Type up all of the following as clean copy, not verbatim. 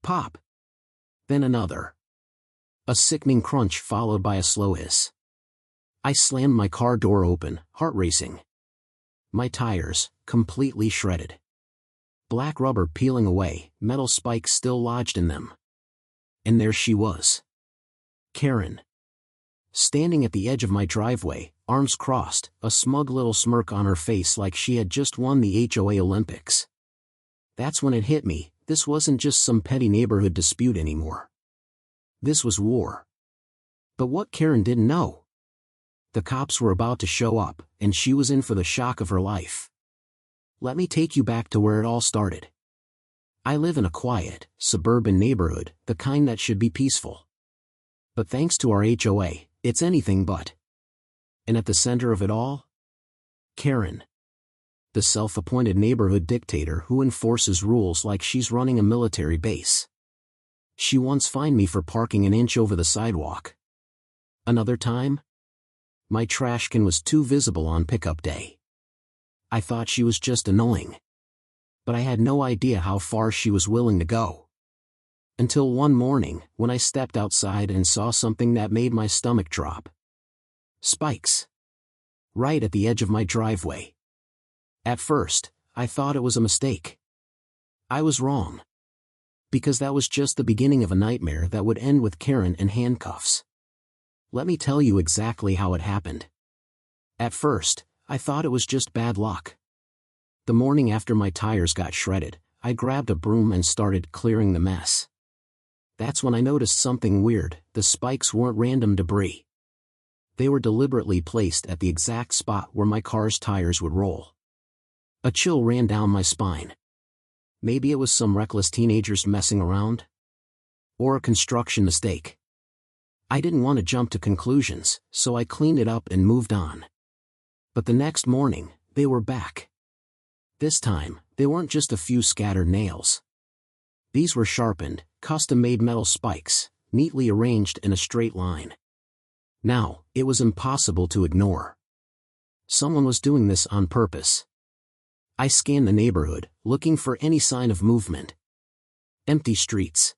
Pop. Then another. A sickening crunch followed by a slow hiss. I slammed my car door open, heart racing. My tires, completely shredded. Black rubber peeling away, metal spikes still lodged in them. And there she was. Karen. Standing at the edge of my driveway, arms crossed, a smug little smirk on her face like she had just won the HOA Olympics. That's when it hit me, this wasn't just some petty neighborhood dispute anymore. This was war. But what Karen didn't know? The cops were about to show up, and she was in for the shock of her life. Let me take you back to where it all started. I live in a quiet, suburban neighborhood, the kind that should be peaceful. But thanks to our HOA, it's anything but. And at the center of it all? Karen. The self-appointed neighborhood dictator who enforces rules like she's running a military base. She once fined me for parking an inch over the sidewalk. Another time? My trash can was too visible on pickup day. I thought she was just annoying. But I had no idea how far she was willing to go. Until one morning, when I stepped outside and saw something that made my stomach drop. Spikes. Right at the edge of my driveway. At first, I thought it was a mistake. I was wrong. Because that was just the beginning of a nightmare that would end with Karen in handcuffs. Let me tell you exactly how it happened. At first, I thought it was just bad luck. The morning after my tires got shredded, I grabbed a broom and started clearing the mess. That's when I noticed something weird. The spikes weren't random debris. They were deliberately placed at the exact spot where my car's tires would roll. A chill ran down my spine. Maybe it was some reckless teenagers messing around? Or a construction mistake. I didn't want to jump to conclusions, so I cleaned it up and moved on. But the next morning, they were back. This time, they weren't just a few scattered nails. These were sharpened, custom-made metal spikes, neatly arranged in a straight line. Now, it was impossible to ignore. Someone was doing this on purpose. I scanned the neighborhood, looking for any sign of movement. Empty streets.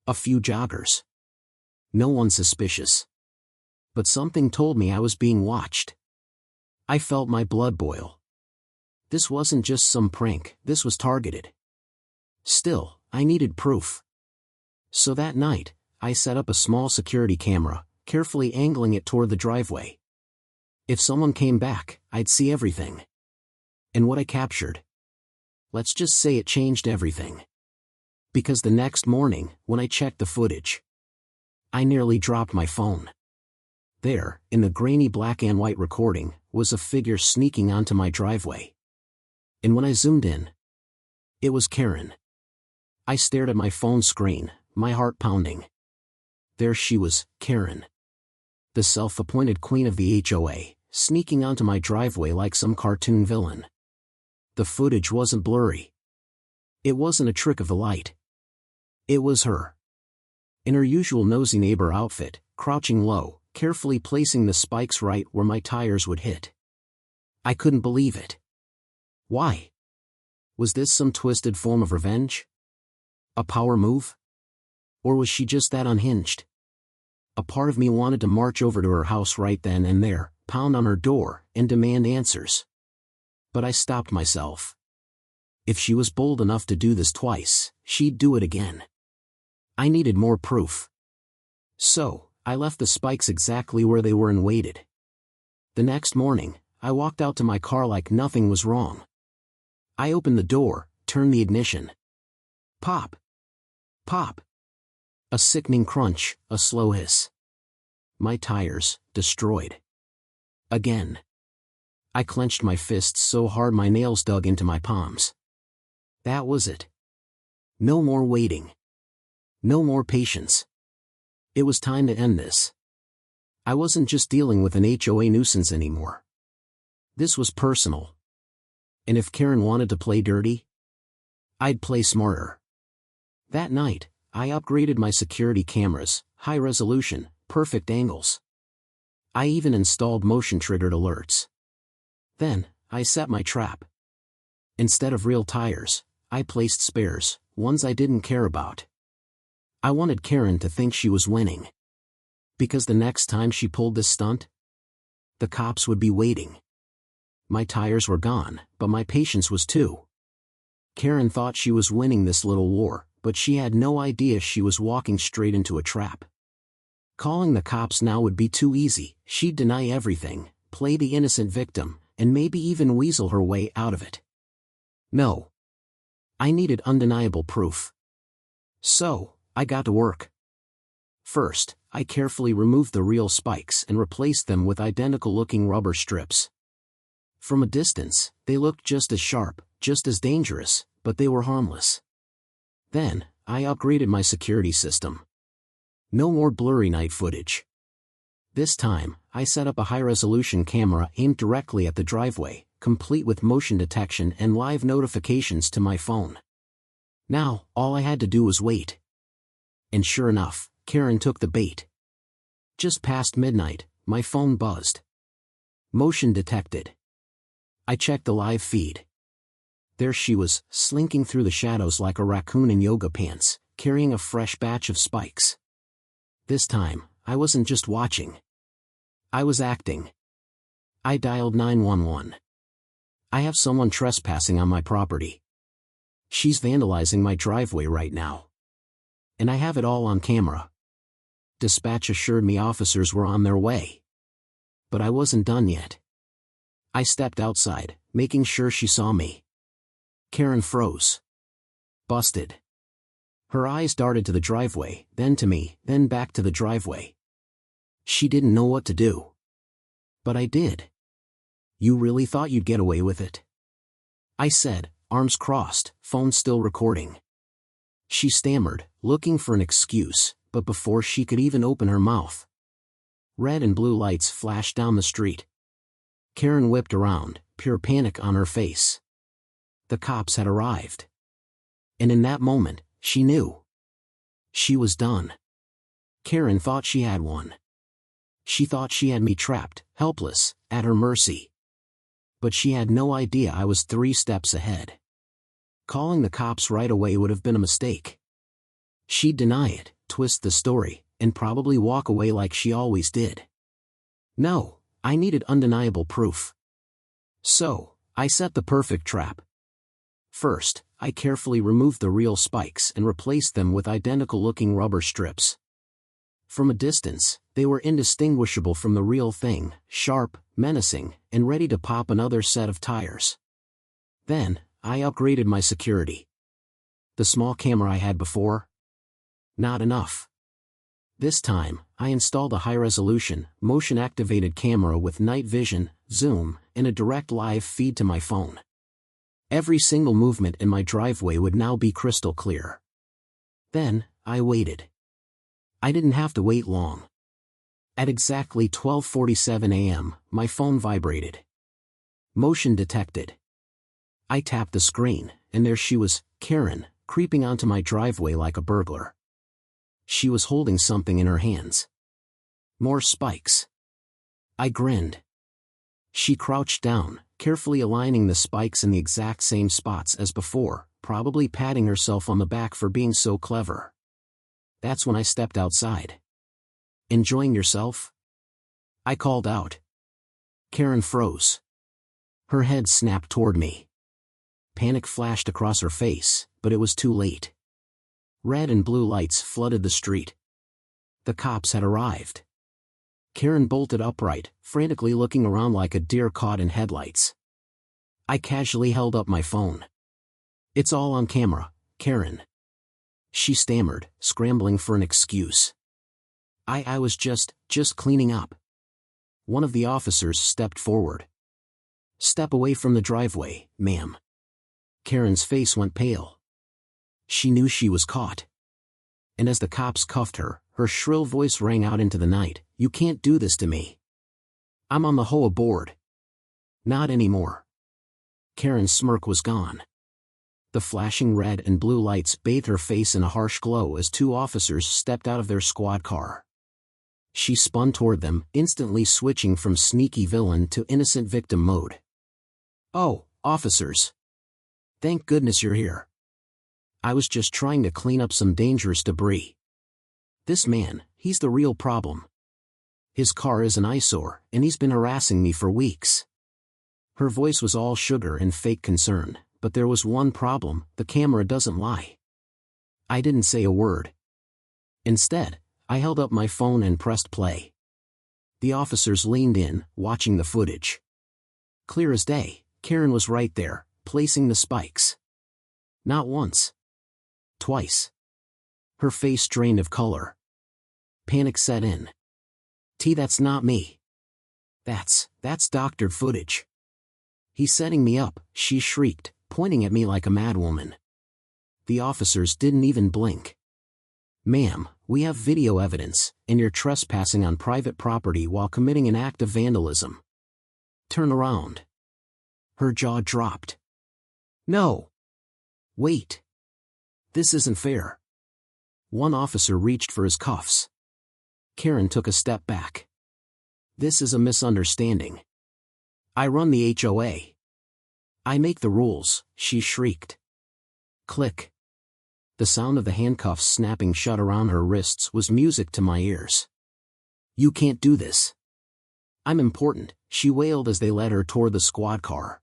A few joggers. No one suspicious. But something told me I was being watched. I felt my blood boil. This wasn't just some prank, this was targeted. Still, I needed proof. So that night, I set up a small security camera, carefully angling it toward the driveway. If someone came back, I'd see everything. And what I captured? Let's just say it changed everything. Because the next morning, when I checked the footage, I nearly dropped my phone. There, in the grainy black and white recording, was a figure sneaking onto my driveway. And when I zoomed in, it was Karen. I stared at my phone screen, my heart pounding. There she was, Karen. The self-appointed queen of the HOA, sneaking onto my driveway like some cartoon villain. The footage wasn't blurry. It wasn't a trick of the light. It was her. In her usual nosy neighbor outfit, crouching low, carefully placing the spikes right where my tires would hit. I couldn't believe it. Why? Was this some twisted form of revenge? A power move? Or was she just that unhinged? A part of me wanted to march over to her house right then and there, pound on her door, and demand answers. But I stopped myself. If she was bold enough to do this twice, she'd do it again. I needed more proof. So, I left the spikes exactly where they were and waited. The next morning, I walked out to my car like nothing was wrong. I opened the door, turned the ignition. Pop. Pop. A sickening crunch, a slow hiss. My tires, destroyed. Again. I clenched my fists so hard my nails dug into my palms. That was it. No more waiting. No more patience. It was time to end this. I wasn't just dealing with an HOA nuisance anymore. This was personal. And if Karen wanted to play dirty, I'd play smarter. That night, I upgraded my security cameras, high resolution, perfect angles. I even installed motion-triggered alerts. Then, I set my trap. Instead of real tires, I placed spares, ones I didn't care about. I wanted Karen to think she was winning. Because the next time she pulled this stunt, the cops would be waiting. My tires were gone, but my patience was too. Karen thought she was winning this little war, but she had no idea she was walking straight into a trap. Calling the cops now would be too easy. She'd deny everything, play the innocent victim, and maybe even weasel her way out of it. No. I needed undeniable proof. So, I got to work. First, I carefully removed the real spikes and replaced them with identical-looking rubber strips. From a distance, they looked just as sharp, just as dangerous, but they were harmless. Then, I upgraded my security system. No more blurry night footage. This time, I set up a high-resolution camera aimed directly at the driveway, complete with motion detection and live notifications to my phone. Now, all I had to do was wait. And sure enough, Karen took the bait. Just past midnight, my phone buzzed. Motion detected. I checked the live feed. There she was, slinking through the shadows like a raccoon in yoga pants, carrying a fresh batch of spikes. This time, I wasn't just watching. I was acting. I dialed 911. I have someone trespassing on my property. She's vandalizing my driveway right now. And I have it all on camera. Dispatch assured me officers were on their way. But I wasn't done yet. I stepped outside, making sure she saw me. Karen froze. Busted. Her eyes darted to the driveway, then to me, then back to the driveway. She didn't know what to do. But I did. You really thought you'd get away with it? I said, arms crossed, phone still recording. She stammered, looking for an excuse, but before she could even open her mouth, red and blue lights flashed down the street. Karen whipped around, pure panic on her face. The cops had arrived. And in that moment, she knew. She was done. Karen thought she had won. She thought she had me trapped, helpless, at her mercy. But she had no idea I was 3 steps ahead. Calling the cops right away would have been a mistake. She'd deny it, twist the story, and probably walk away like she always did. No, I needed undeniable proof. So, I set the perfect trap. First, I carefully removed the real spikes and replaced them with identical-looking rubber strips. From a distance, they were indistinguishable from the real thing, sharp, menacing, and ready to pop another set of tires. Then, I upgraded my security. The small camera I had before? Not enough. This time, I installed a high-resolution, motion-activated camera with night vision, zoom, and a direct live feed to my phone. Every single movement in my driveway would now be crystal clear. Then, I waited. I didn't have to wait long. At exactly 12:47 a.m., my phone vibrated. Motion detected. I tapped the screen, and there she was, Karen, creeping onto my driveway like a burglar. She was holding something in her hands. More spikes. I grinned. She crouched down, carefully aligning the spikes in the exact same spots as before, probably patting herself on the back for being so clever. That's when I stepped outside. Enjoying yourself? I called out. Karen froze. Her head snapped toward me. Panic flashed across her face, but it was too late. Red and blue lights flooded the street. The cops had arrived. Karen bolted upright, frantically looking around like a deer caught in headlights. I casually held up my phone. It's all on camera, Karen. She stammered, scrambling for an excuse. I was just cleaning up. One of the officers stepped forward. Step away from the driveway, ma'am. Karen's face went pale. She knew she was caught. And as the cops cuffed her, her shrill voice rang out into the night, "You can't do this to me. I'm on the whole board." Not anymore. Karen's smirk was gone. The flashing red and blue lights bathed her face in a harsh glow as 2 officers stepped out of their squad car. She spun toward them, instantly switching from sneaky villain to innocent victim mode. "Oh, officers. Thank goodness you're here. I was just trying to clean up some dangerous debris." This man, he's the real problem. His car is an eyesore, and he's been harassing me for weeks. Her voice was all sugar and fake concern, but there was one problem: the camera doesn't lie. I didn't say a word. Instead, I held up my phone and pressed play. The officers leaned in, watching the footage. Clear as day, Karen was right there, placing the spikes. Not once. Twice. Her face drained of color. Panic set in. That's not me. That's doctored footage. He's setting me up, she shrieked, pointing at me like a madwoman. The officers didn't even blink. Ma'am, we have video evidence, and you're trespassing on private property while committing an act of vandalism. Turn around. Her jaw dropped. No. Wait. This isn't fair. One officer reached for his cuffs. Karen took a step back. This is a misunderstanding. I run the HOA. I make the rules, she shrieked. Click. The sound of the handcuffs snapping shut around her wrists was music to my ears. You can't do this. I'm important, she wailed as they led her toward the squad car.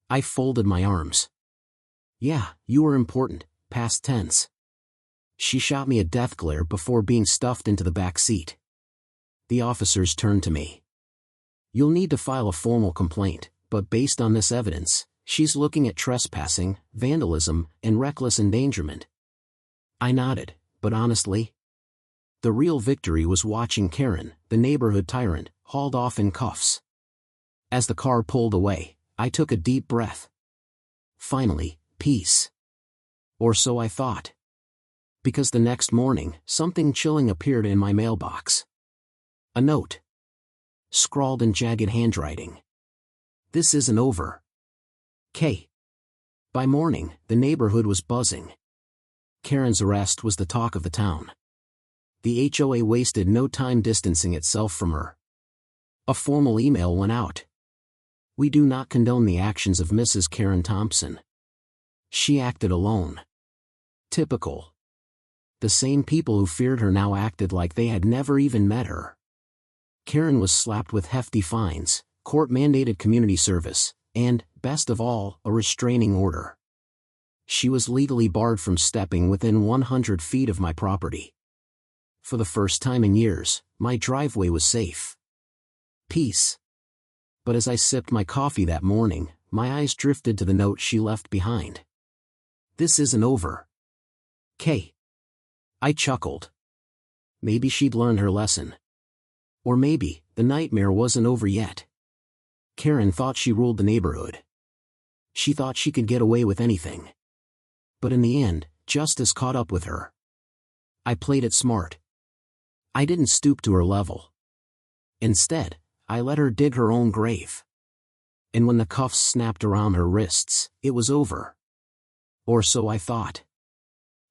I folded my arms. Yeah, you are important, past tense. She shot me a death glare before being stuffed into the back seat. The officers turned to me. You'll need to file a formal complaint, but based on this evidence, she's looking at trespassing, vandalism, and reckless endangerment. I nodded, but honestly, the real victory was watching Karen, the neighborhood tyrant, hauled off in cuffs. As the car pulled away, I took a deep breath. Finally, peace. Or so I thought. Because the next morning, something chilling appeared in my mailbox. A note. Scrawled in jagged handwriting. This isn't over. K. By morning, the neighborhood was buzzing. Karen's arrest was the talk of the town. The HOA wasted no time distancing itself from her. A formal email went out. We do not condone the actions of Mrs. Karen Thompson. She acted alone. Typical. The same people who feared her now acted like they had never even met her. Karen was slapped with hefty fines, court-mandated community service, and, best of all, a restraining order. She was legally barred from stepping within 100 feet of my property. For the first time in years, my driveway was safe. Peace. But as I sipped my coffee that morning, my eyes drifted to the note she left behind. This isn't over. K. I chuckled. Maybe she'd learned her lesson. Or maybe, the nightmare wasn't over yet. Karen thought she ruled the neighborhood. She thought she could get away with anything. But in the end, justice caught up with her. I played it smart. I didn't stoop to her level. Instead, I let her dig her own grave. And when the cuffs snapped around her wrists, it was over. Or so I thought.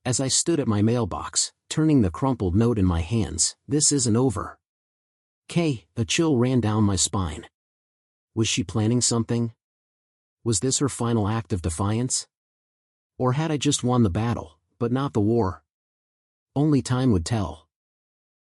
As I stood at my mailbox, turning the crumpled note in my hands, this isn't over. K. A chill ran down my spine. Was she planning something? Was this her final act of defiance? Or had I just won the battle, but not the war? Only time would tell.